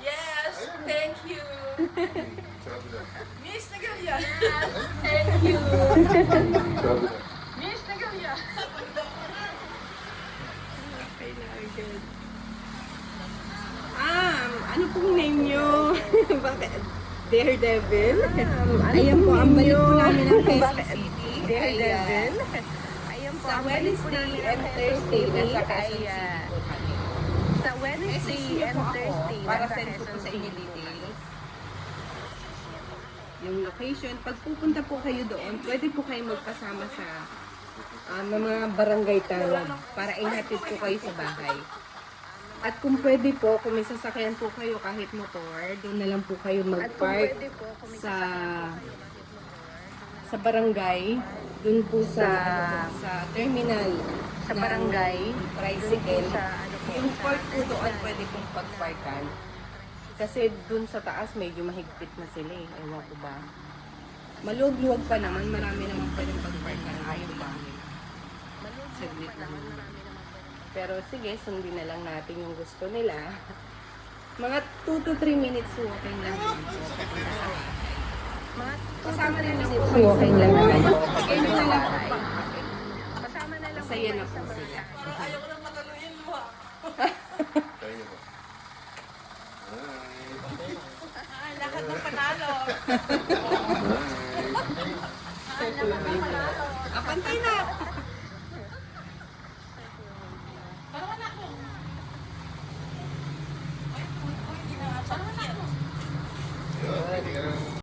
Yes, thank you. Miss Nagalia. Thank you. Miss Nagalia. Okay na, good. Ano pong name nyo? Bakit? Daredevil? Ayan po, ang balik po namin ng Quezon City. Daredevil? Ayan po, ang balik po namin ng Thursday nasa Quezon City po kami. Sa Wednesday and Thursday, Para nasa send ko po Quezon sa inyo City po details. Yung location, pag pupunta po kayo doon, pwede po kayo magpasama sa mga barangay tawag para ihatid po kayo sa bahay. At kung pwede po, kung may sasakyan po kayo kahit motor, doon na lang po kayo mag-park sa barangay, doon po sa terminal Sa ng barangay, tricycle. sa ano po, Yung park po doon pwede pong pag-parkan. Kasi doon sa taas medyo mahigpit na sila eh. Ewan ko ba. Maluwag-luwag pa naman, marami naman pwedeng pag-parkan. Ayaw ba? Saglit lang. Pero sige, sundin na lang natin yung gusto nila. Mga 2 to 3 minutes walking lang naman po. Kasama rin lang po walking lang naman po. Pagkain na lang po. kasama na lang po Masaya na kayo po sa sila. Parang ayaw ko nang mataluin mo ha. Kaya niyo po. Lakad ng panalo. Pantay na!